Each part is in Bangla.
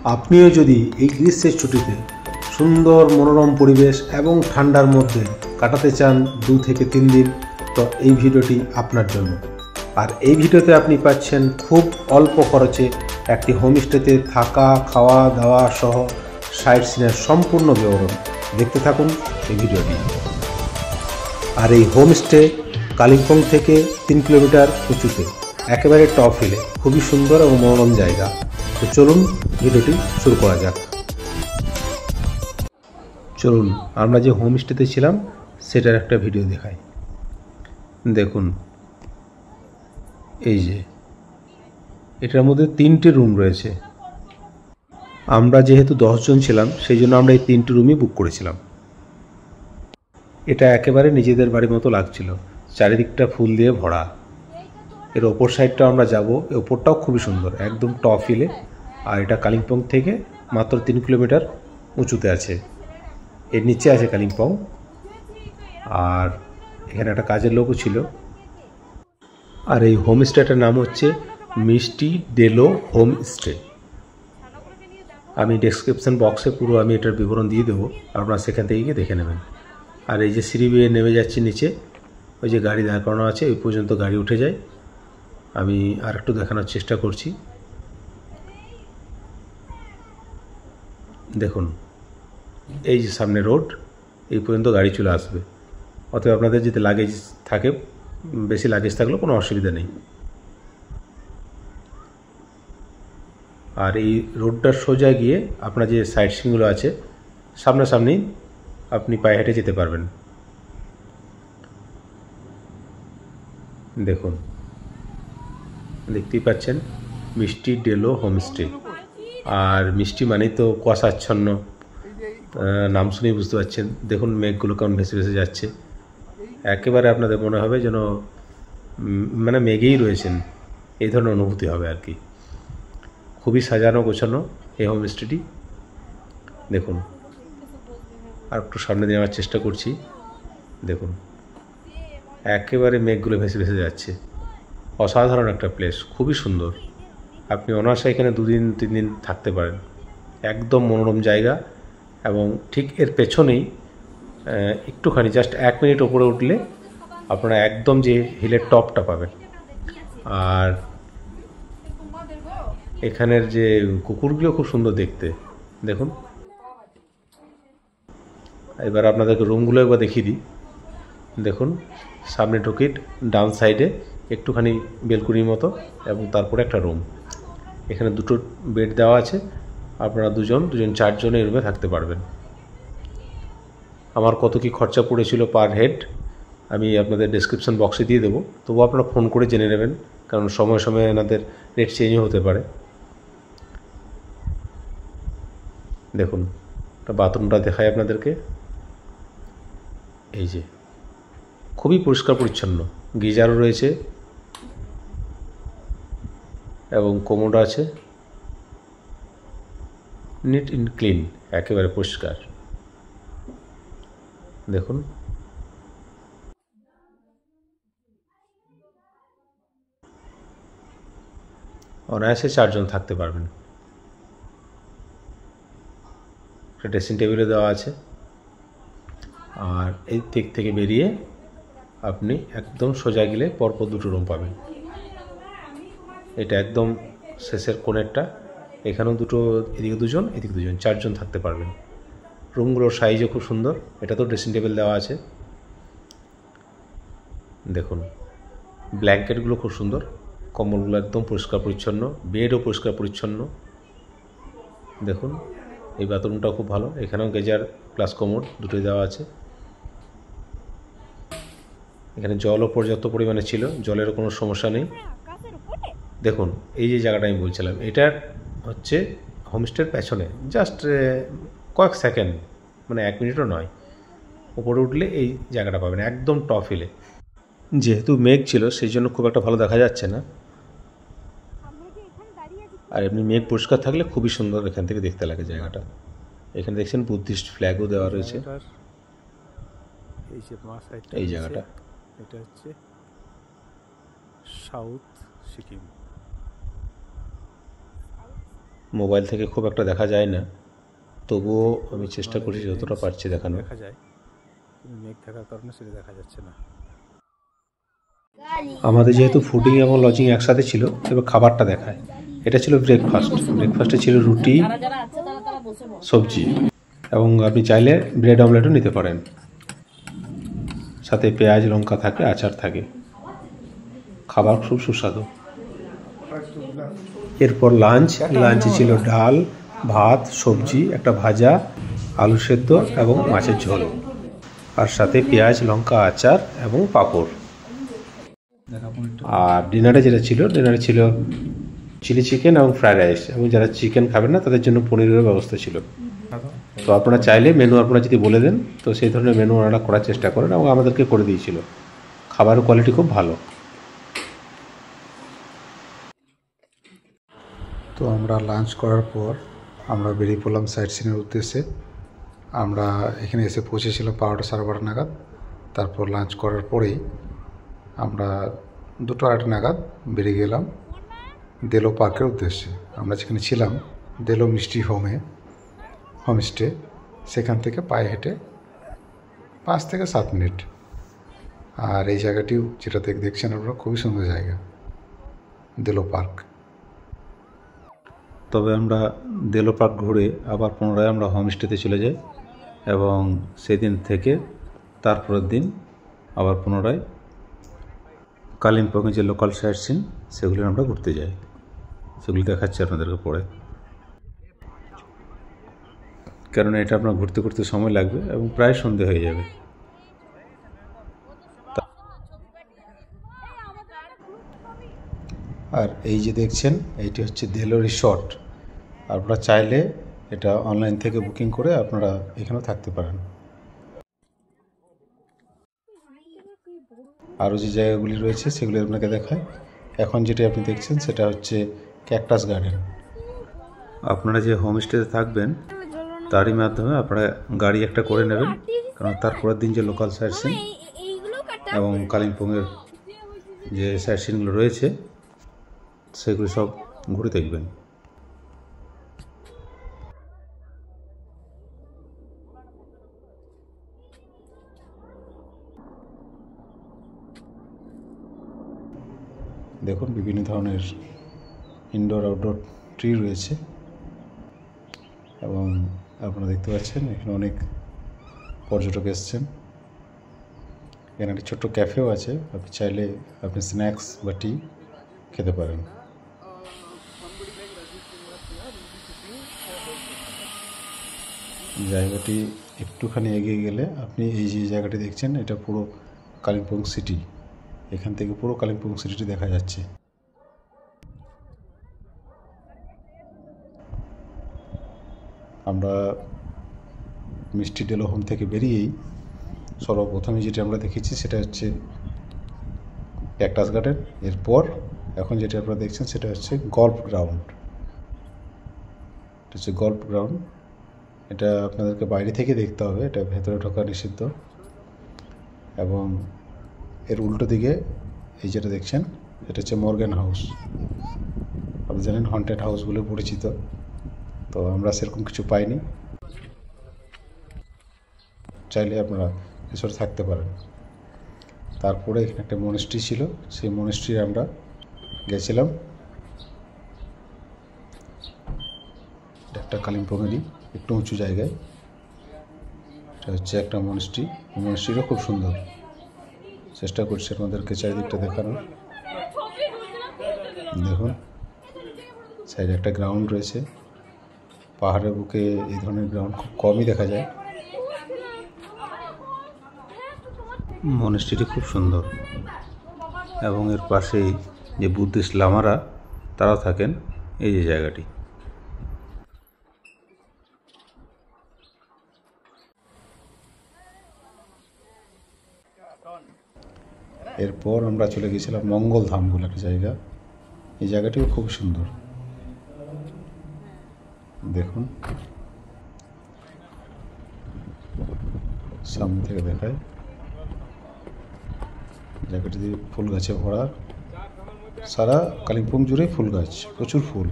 আপনিও যদি এই গ্রীষ্মের ছুটিতে সুন্দর মনোরম পরিবেশ এবং ঠান্ডার মধ্যে কাটাতে চান 2 থেকে 3 দিন, তো এই ভিডিওটি আপনার জন্য। আর এই ভিডিওতে আপনি পাচ্ছেন খুব অল্প খরচে একটি হোমস্টেতে থাকা, খাওয়া দাওয়া সহ সাইট সিনের সম্পূর্ণ বিবরণ। দেখতে থাকুন এই ভিডিওটি। আর এই হোমস্টে কালিম্পং থেকে 3 কিলোমিটার উঁচুতে, একেবারে টপ হিলে, খুবই সুন্দর এবং মনোরম জায়গা। তো চলুন ভিডিওটি শুরু করা যাক। চলুন আমরা যে হোমস্টেতে ছিলাম সেটার একটা ভিডিও দেখাই। দেখুন, এই যে এটার মধ্যে 3টে রুম রয়েছে। আমরা যেহেতু 10 জন ছিলাম সেই জন্য আমরা এই 3টে রুমই বুক করেছিলাম। এটা একেবারে নিজেদের বাড়ির মতো লাগছিল, চারিদিকটা ফুল দিয়ে ভরা। এর ওপর সাইডটা আমরা যাব, ওপরটাও খুবই সুন্দর, একদম টপ হিলে। আর এটা কালিম্পং থেকে মাত্র 3 কিলোমিটার উঁচুতে আছে। এর নিচে আছে কালিম্পং। আর এখানে একটা কাজের লোকও ছিল। আর এই হোমস্টেটার নাম হচ্ছে মিষ্টি ডেলো হোমস্টে। আমি ডেসক্রিপশন বক্সে পুরো আমি এটার বিবরণ দিয়ে দেবো, আপনারা সেখান থেকে গিয়ে দেখে নেবেন। আর এই যে সিঁড়ি বেয়ে নেমে যাচ্ছি নিচে, ওই যে গাড়ি দাঁড় করানো আছে ওই পর্যন্ত গাড়ি উঠে যায়। আমি আর একটু দেখানোর চেষ্টা করছি। দেখুন, এই যে সামনে রোড, এই পর্যন্ত গাড়ি চলে আসবে। অতএব আপনাদের যদি লাগেজ থাকে, বেশি লাগেজ থাকলেও কোনো অসুবিধা নেই। আর এই রোডটার সোজা গিয়ে আপনার যে সাইট সিনগুলো আছে সামনাসামনি আপনি পায়ে হেঁটে যেতে পারবেন। দেখুন, দেখতেই পাচ্ছেন মিষ্টি ডেলো হোমস্টে। আর মিষ্টি মানেই তো কুয়াশাচ্ছন্ন, নাম শুনেই বুঝতে পারছেন। দেখুন মেঘগুলো কেমন ভেসে ভেসে যাচ্ছে, একেবারে আপনাদের মনে হবে যেন মানে মেঘেই রয়েছেন, এই ধরনের অনুভূতি হবে আর কি। খুবই সাজানো গোছানো এই হোমস্টেটি। দেখুন, আর একটু সামনে দিয়ে নেওয়ার চেষ্টা করছি। দেখুন, একেবারে মেঘগুলো ভেসে ভেসে যাচ্ছে। অসাধারণ একটা প্লেস, খুবই সুন্দর। আপনি অনায়াসে এখানে 2 দিন 3 দিন থাকতে পারেন। একদম মনোরম জায়গা। এবং ঠিক এর পেছনেই একটুখানি জাস্ট 1 মিনিট ওপরে উঠলে আপনারা একদম যে হিলের টপটা পাবেন। আর এখানের যে কুকুরগুলো খুব সুন্দর দেখতে। দেখুন, এবার আপনাদেরকে রুমগুলো একবার দেখিয়ে দিই। দেখুন, সামনে ঢুকে ডান সাইডে একটুখানি বেলকুনির মতো, এবং তারপরে একটা রুম। এখানে 2টো বেড দেওয়া আছে। আপনারা 2 জন 4 জন এই রুমে থাকতে পারবেন। আমার কত কি খরচা পড়েছিল পার হেড আমি আপনাদের ডেসক্রিপশন বক্সে দিয়ে দেবো, তবু আপনারা ফোন করে জেনে নেবেন, কারণ সময় সময় এনাদের রেট চেঞ্জও হতে পারে। দেখুন, বাথরুমটা দেখাই আপনাদেরকে। এই যে খুবই পরিষ্কার পরিচ্ছন্ন, গিজারও রয়েছে এবং কোমোড আছে। নিট অ্যান্ড ক্লিন, একেবারে পরিষ্কার। দেখুন, অনায়াসে 4 জন থাকতে পারবেন। একটা ড্রেসিং টেবিলে দেওয়া আছে। আর এই দিক থেকে বেরিয়ে আপনি একদম সোজা গেলে পরপর 2টো রুম পাবেন। এটা একদম শেষের কোণেরটা, এখানেও 2টো, এদিকে 2 জন এদিকে 2 জন, 4 জন থাকতে পারবেন। রুমগুলোর সাইজও খুব সুন্দর। এটা তো ড্রেসিং টেবিল দেওয়া আছে। দেখুন, ব্ল্যাঙ্কেটগুলো খুব সুন্দর, কম্বলগুলো একদম পরিষ্কার পরিচ্ছন্ন, বেডও পরিষ্কার পরিচ্ছন্ন। দেখুন, এই বাথরুমটাও খুব ভালো। এখানেও গেজার প্লাস কোমোড দুটোই দেওয়া আছে। এখানে জলও পর্যাপ্ত পরিমাণে ছিল, জলেরও কোনো সমস্যা নেই। দেখুন, এই যে জায়গাটা আমি বলছিলাম, এটার হচ্ছে হোমস্টের পেছনে জাস্ট কয়েক সেকেন্ড, মানে 1 মিনিটও নয়, উপরে উঠলে এই জায়গাটা পাবেন একদম টপ হিলে। যেহেতু মেঘ ছিল সেই জন্য খুব একটা ভালো দেখা যাচ্ছে না। আর এমনি মেঘ পরিষ্কার থাকলে খুবই সুন্দর এখান থেকে দেখতে লাগে জায়গাটা। এখানে দেখছেন বুদ্ধিস্ট ফ্ল্যাগও দেওয়া রয়েছে। এই জায়গাটা, এটা হচ্ছে সাউথ সিকিম। মোবাইল থেকে খুব একটা দেখা যায় না, তবুও আমি চেষ্টা করছি যতটা পারছি দেখানো। দেখা যায়, কিন্তু মেঘ থাকার কারণে সেটা দেখা যাচ্ছে না। আমাদের যেহেতু ফুডিং এবং লজিং একসাথে ছিল, এবার খাবারটা দেখায়। এটা ছিল ব্রেকফাস্ট। ব্রেকফাস্টে ছিল রুটি, সবজি, এবং আপনি চাইলে ব্রেড অমলেটও নিতে পারেন। সাথে পেঁয়াজ, লঙ্কা থাকে, আচার থাকে। খাবার খুব সুস্বাদু। এরপর লাঞ্চে ছিল ডাল, ভাত, সবজি, একটা ভাজা, আলু সেদ্ধ এবং মাছের ঝোল, আর সাথে পেঁয়াজ, লঙ্কা, আচার এবং পাঁপড়। আর ডিনারে ছিল চিলি চিকেন এবং ফ্রাইড রাইস, এবং যারা চিকেন খাবেন না তাদের জন্য পনিরের ব্যবস্থা ছিল। তো আপনারা চাইলে মেনু আপনারা যদি বলে দেন, তো সেই ধরনের মেনু ওনারা করার চেষ্টা করেন, এবং আমাদেরকে করে দিয়েছিল। খাবারের কোয়ালিটি খুব ভালো। তো আমরা লাঞ্চ করার পর আমরা বেরিয়ে পড়লাম সাইট সিনের উদ্দেশ্যে। আমরা এখানে এসে পৌঁছেছিলাম 12টা 12:30 নাগাদ। তারপর লাঞ্চ করার পরেই আমরা 2টা 2:30 নাগাদ বেরিয়ে গেলাম দেলো পার্কের উদ্দেশ্যে। আমরা যেখানে ছিলাম দেলো মিষ্টি হোমস্টে, সেখান থেকে পায়ে হেঁটে 5 থেকে 7 মিনিট। আর এই জায়গাটিও যেটা দেখছেন আপনারা, খুবই সুন্দর জায়গা, দেলো পার্ক। তবে আমরা দেলো পার্ক ঘুরে আবার পুনরায় আমরা হোমস্টেতে চলে যাই, এবং সেদিন থেকে তারপরের দিন আবার পুনরায় কালিম্পংয়ে যে লোকাল সাইট সিন সেগুলি আমরা ঘুরতে যাই। সেগুলি দেখাচ্ছি আপনাদেরকে পরে, কারণ এটা আপনার ঘুরতে ঘুরতে সময় লাগবে এবং প্রায় সন্ধে হয়ে যাবে। আর এই যে দেখছেন, এইটি হচ্ছে দেলো রিসর্ট। আপনারা চাইলে এটা অনলাইন থেকে বুকিং করে আপনারা এখানেও থাকতে পারেন। আরও যে জায়গাগুলি রয়েছে সেগুলি আপনাকে দেখায়। এখন যেটা আপনি দেখছেন সেটা হচ্ছে ক্যাকটাস গার্ডেন। আপনারা যে হোমস্টেতে থাকবেন তারই মাধ্যমে আপনারা গাড়ি একটা করে নেবেন, কারণ তারপরের দিন যে লোকাল সাইট সিন এবং কালিম্পংয়ের যে সাইট সিনগুলো রয়েছে সেগুলি সব ঘুরে দেখবেন। দেখুন, বিভিন্ন ধরনের ইনডোর আউটডোর ট্রি রয়েছে, এবং আপনারা দেখতে পাচ্ছেন এখানে অনেক পর্যটক এসছেন। এখানে একটি ছোট্ট ক্যাফেও আছে, আপনি চাইলে আপনি স্ন্যাক্স বা টি খেতে পারেন। জায়গাটি একটুখানি এগিয়ে গেলে আপনি এই যে জায়গাটি দেখছেন, এটা পুরো কালিম্পং সিটি। এখান থেকে পুরো কালিম্পং সিটিটি দেখা যাচ্ছে। আমরা মিষ্টি ডেলো হোম থেকে বেরিয়েই সর্বপ্রথমে যেটা আমরা দেখেছি সেটা হচ্ছে ক্যাকটাস গার্ডেন। এরপর এখন যেটা আপনারা দেখছেন সেটা হচ্ছে গল্ফ গ্রাউন্ড। এটা হচ্ছে গল্ফ গ্রাউন্ড। এটা আপনাদেরকে বাইরে থেকে দেখতে হবে, এটা ভেতরে ঢোকা নিষিদ্ধ। এবং এর উল্টো দিকে এই যেটা দেখছেন এটা হচ্ছে মর্গ্যান হাউস। আপনি জানেন হন্টেড হাউস বলে পরিচিত, তো আমরা সেরকম কিছু পাইনি। চাইলে আপনারা এসব থাকতে পারেন। তারপরে এখানে একটা মনেস্ট্রি ছিল, সেই মনেস্ট্রি আমরা গেছিলাম। একটা কালিম্পংয়েরই একটু উঁচু জায়গায় এটা হচ্ছে একটা মনেস্ট্রি। মনেস্ট্রিটা খুব সুন্দর। চেষ্টা করছি আপনাদেরকে চারিদিকটা দেখানোর। দেখুন, সাইডে একটা গ্রাউন্ড রয়েছে। পাহাড়ের বুকে এই ধরনের গ্রাউন্ড খুব কমই দেখা যায়। মনেস্ট্রিটি খুব সুন্দর, এবং এর পাশেই যে বুদ্ধিস্ট লামারা তারাও থাকেন এই যে জায়গাটি। এরপর আমরা চলে গেছিলাম মঙ্গলধাম বলে একটা জায়গা। এই জায়গাটিও খুব সুন্দর। দেখুন, সামনে থেকে দেখায়। জায়গাটি ফুল গাছে ভরা, সারা কালিম্পং জুড়ে ফুল গাছ, প্রচুর ফুল।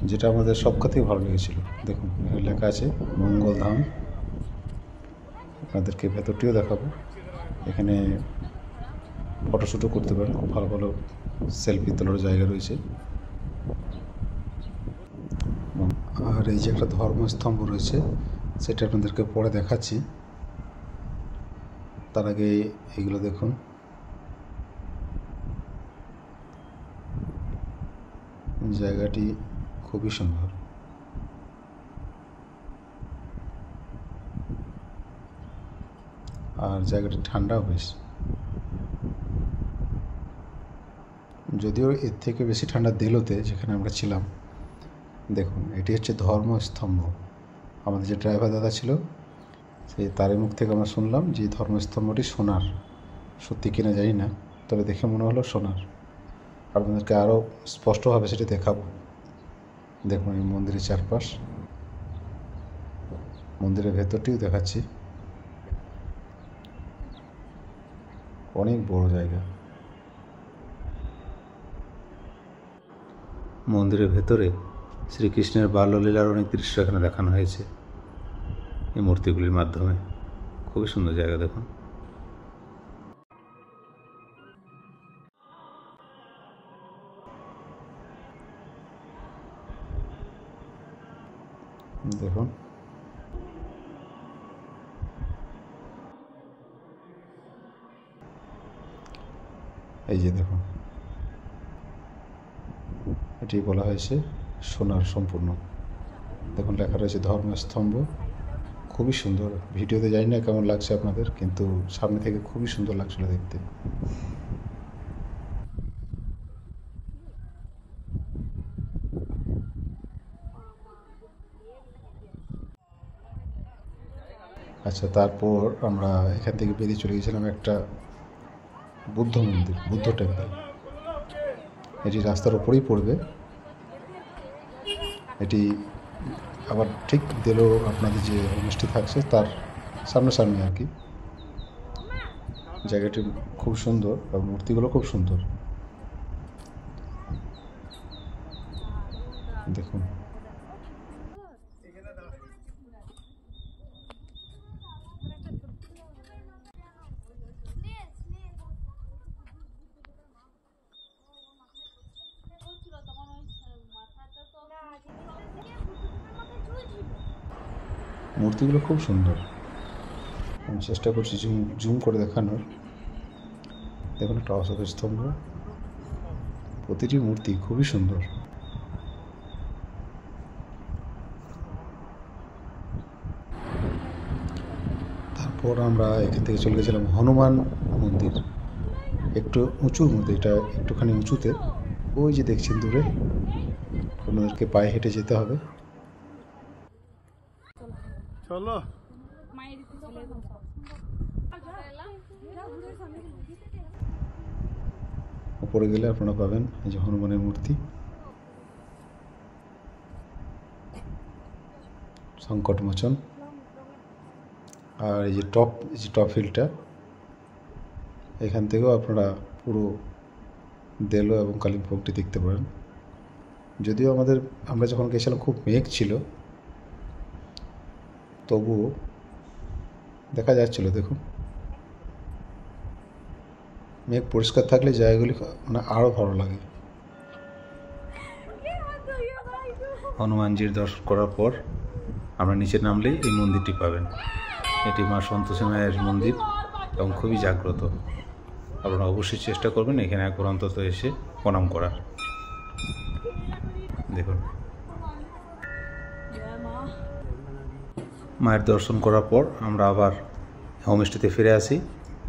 যেটা আমাদের সব থেকে ভালো লেগেছিল। দেখুন এখানে লেখা আছে মঙ্গলধাম। আপনাদেরকে ভেতরটিও দেখাবো। এখানে ফটোশ্যুটও করতে পারেন, খুব ভালো ভালো সেলফি তোলার জায়গা রয়েছে। আর এই যে একটা ধর্মস্তম্ভ রয়েছে, সেটা আপনাদেরকে পরে দেখাচ্ছি। তার আগে এইগুলো দেখুন। জায়গাটি খুবই সুন্দর। আর জায়গাটি ঠান্ডাও বেশ, যদিও এর থেকে বেশি ঠান্ডা দিল্লিতে যেখানে আমরা ছিলাম। দেখুন এটি হচ্ছে ধর্মস্তম্ভ। আমাদের যে ড্রাইভার দাদা ছিল, সেই তারই মুখ থেকে আমরা শুনলাম যে ধর্মস্তম্ভটি সোনার। সত্যি কিনা জানি না, তবে দেখে মনে হলো সোনার। আপনাদেরকে আরও স্পষ্টভাবে সেটি দেখাবো। দেখুন এই মন্দিরের চারপাশ, মন্দিরের ভেতরটিও দেখাচ্ছি। অনেক বড় জায়গা। মন্দিরের ভেতরে শ্রীকৃষ্ণের বাল্যলীলার অনেক দৃশ্য এখানে দেখানো হয়েছে এই মূর্তিগুলির মাধ্যমে। খুবই সুন্দর জায়গা। দেখুন দেখুন এই যে দেখুন, এটি বলা হয়েছে সোনার সম্পূর্ণ। দেখুন লেখা রয়েছে ধর্মস্তম্ভ। খুবই সুন্দর। ভিডিওতে জানি না কেমন লাগছে আপনাদের, কিন্তু সামনে থেকে খুবই সুন্দর লাগছিল দেখতে। আচ্ছা, তারপর আমরা এখান থেকে বেরিয়ে চলে গেছিলাম একটা বুদ্ধ মন্দির, বুদ্ধ টেম্পল। এটি রাস্তার ওপরেই পড়বে। এটি আবার ঠিক দিলেও আপনাদের যে হোমস্টে থাকছে তার সামনাসামনি আর কি। জায়গাটি খুব সুন্দর আর মূর্তিগুলো খুব সুন্দর। দেখুন মূর্তিগুলো খুব সুন্দর। আমি চেষ্টা করছি জুম করে দেখানোর। দেখুন একটা অশোক স্তম্ভ, প্রতিটি মূর্তি খুবই সুন্দর। তারপর আমরা এখান থেকে চলে গেছিলাম হনুমান মন্দির। একটু উঁচুর মধ্যে, এটা একটুখানি উঁচুতে। ওই যে দেখছেন দূরে, আপনাদেরকে পায়ে হেঁটে যেতে হবে। চলো উপরে গেলে আপনারা পাবেন এই যে হনুমানের মূর্তি, সংকটমোচন। আর এই যে টপ হিলটা, এখান থেকেও আপনারা পুরো দেলো এবং কালিম্পংটি দেখতে পারেন। যদিও আমরা যখন গেছিলাম খুব মেঘ ছিল, তবুও দেখা যাচ্ছিল। দেখুন মেঘ পরিষ্কার থাকলে জায়গাগুলি মানে আরও ভালো লাগে। হনুমানজির দর্শন করার পর আমরা নিচে নামলেই এই মন্দিরটি পাবেন। এটি মা সন্তোষী মায়ের মন্দির এবং খুবই জাগ্রত। আপনারা অবশ্যই চেষ্টা করবেন এখানে একবার অন্তত এসে প্রণাম করার। দেখুন মায়ের দর্শন করার পর আমরা আবার হোমস্টেতে ফিরে আসি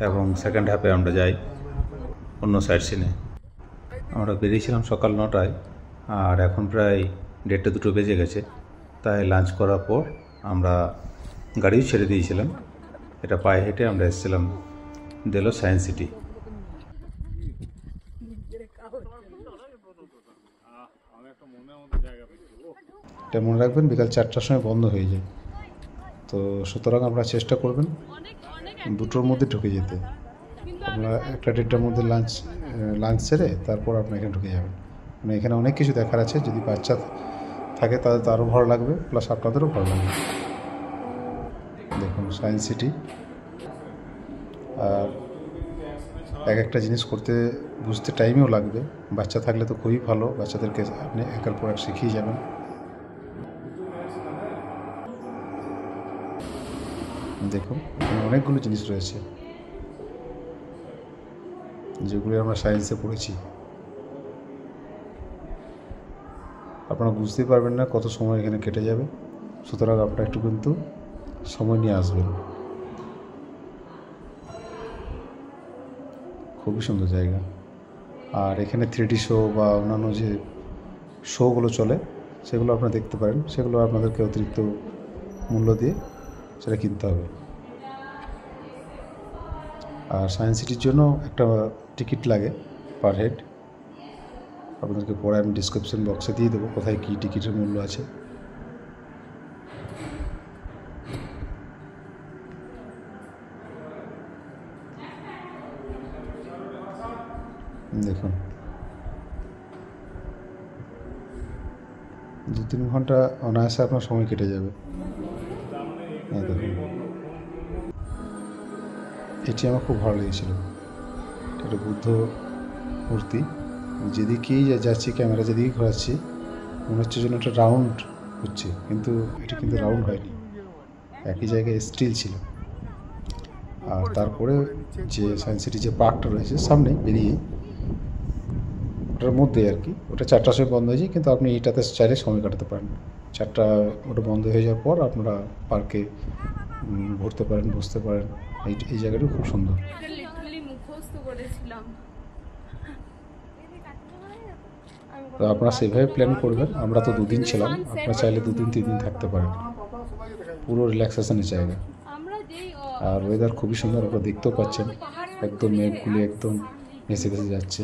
এবং সেকেন্ড হাফে আমরা যাই অন্য সাইড সিনে। আমরা বেরিয়েছিলাম সকাল 9টায়, আর এখন প্রায় 1:30-2 বেজে গেছে। তাই লাঞ্চ করার পর আমরা গাড়িও ছেড়ে দিয়েছিলাম। এটা পায়ে হেঁটে আমরা এসেছিলাম দেলো সায়েন্স সিটি। এটা মনে রাখবেন বিকাল 4টার সময় বন্ধ হয়ে যায়, তো সুতরাং আপনারা চেষ্টা করবেন 2টোর মধ্যে ঢুকে যেতে। আপনারা 1-1:30টার মধ্যে লাঞ্চ সেরে তারপর আপনি এখানে ঢুকে যাবেন। মানে এখানে অনেক কিছু দেখার আছে। যদি বাচ্চা থাকে তাদের তো আরও ভালো লাগবে, প্লাস আপনাদেরও ভালো লাগবে। দেখুন সায়েন্স সিটি, আর এক একটা জিনিস করতে বুঝতে টাইমও লাগবে। বাচ্চা থাকলে তো খুবই ভালো, বাচ্চাদেরকে আপনি একের পর এক শিখিয়ে যাবেন। দেখুন এখানে অনেকগুলো জিনিস রয়েছে যেগুলি আমরা সায়েন্সে পড়েছি। আপনারা বুঝতেই পারবেন না কত সময় এখানে কেটে যাবে, সুতরাং আপনারা একটু কিন্তু সময় নিয়ে আসবেন। খুবই সুন্দর জায়গা। আর এখানে 3D শো বা অন্যান্য যে শোগুলো চলে সেগুলো আপনারা দেখতে পারেন, সেগুলো আপনাদেরকে অতিরিক্ত মূল্য দিয়ে সেটা কিনতে হবে। আর সায়েন্স সিটির জন্য একটা টিকিট লাগে পার হেড, আপনাদেরকে পরে আমি ডিসক্রিপশন বক্সে দিয়ে দেবো কোথায় কী টিকিটের মূল্য আছে। দেখুন 2-3 ঘন্টা অনায়াসে আপনার সময় কেটে যাবে। দেখুন এটি আমার খুব ভালো লেগেছিল, এটা বুদ্ধ মূর্তি। যেদিকেই যাচ্ছি ক্যামেরা যেদিকে ঘোরাচ্ছি মনে হচ্ছে যেন একটা রাউন্ড হচ্ছে, কিন্তু এটা কিন্তু রাউন্ড হয়নি, একই জায়গায় স্টিল ছিল। আর তারপরে যে সায়েন্স সিটি যে পার্কটা রয়েছে সামনে বেরিয়ে ওটার মধ্যে আর কি, ওটা 4টার সময় বন্ধ হয়েছে, কিন্তু আপনি এইটাতে চাইলে সময় কাটাতে পারেন। 4টা ওটা বন্ধ হয়ে যাওয়ার পর আপনারা পার্কে ঘুরতে পারেন, বসতে পারেন। এই জায়গাটাও খুব সুন্দর। তো আপনারা সেভাবে প্ল্যান করবেন। আমরা তো 2 দিন ছিলাম, আপনারা চাইলে 2 দিন 3 দিন থাকতে পারেন। পুরো রিল্যাক্সেশনের জায়গা, আর ওয়েদার খুবই সুন্দর, আপনারা দেখতেও পাচ্ছেন একদম মেঘগুলি একদম ভেসে ভেসে যাচ্ছে।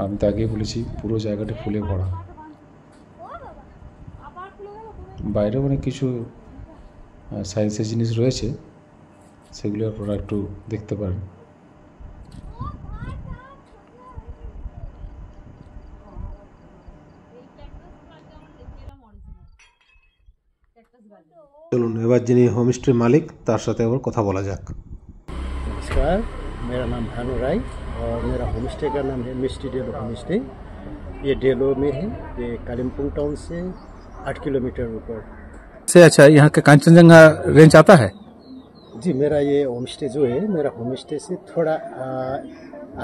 আমি তো আগেই বলেছি পুরো জায়গাটা ফুলে ভরা। বাইরেও অনেক কিছু সায়েন্সের জিনিস রয়েছে, সেগুলো আপনারা একটু দেখতে পারেন। চলুন এবার যিনি হোমস্টের মালিক তার साथ और কথা বলা যাক। नमस्कार, मेरा नाम भानु राय और मेरा होम स्टे का नाम है मिस्टी डेलो होम स्टे। ये डेलो में है, ये कालिम्पोंग टाउन से 8 किलोमीटर ऊपर से। अच्छा, यहाँ के कांचनजंगा रेंज आता है? जी, मेरा ये होम स्टे जो है, मेरा होम स्टे से थोड़ा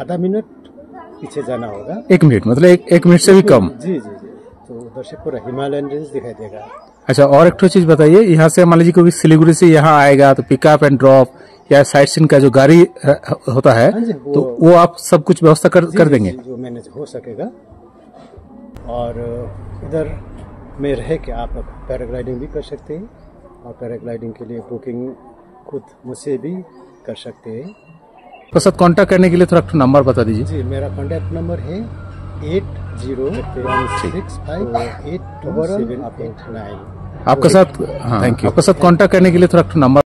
आधा मिनट पीछे जाना होगा। 1 मिनट मतलब एक मिनट से भी कम? जी जी जी, तो उधर से पूरा हिमालयन रेंज दिखाई देगा। अच्छा, और एक चीज बताइए, यहाँ से मान लीजिए कोई सिलीगुड़ी से यहाँ आएगा तो पिकअप एंड ड्रॉप या साइट सीन का जो गाड़ी होता है तो वो आप सब कुछ व्यवस्था कर देंगे? जो मैनेज हो सकेगा। और इधर में रह के आप पैराग्लाइडिंग भी कर सकते हैं, और पैराग्लाइडिंग के लिए बुकिंग खुद मुझसे भी कर सकते हैं। तो साथ कांटेक्ट करने के लिए थोड़ा नंबर बता दीजिए। जी, मेरा कांटेक्ट नंबर है 8016582789। आपके साथ, हाँ, आपके साथ कांटेक्ट करने के लिए थोड़ा नंबर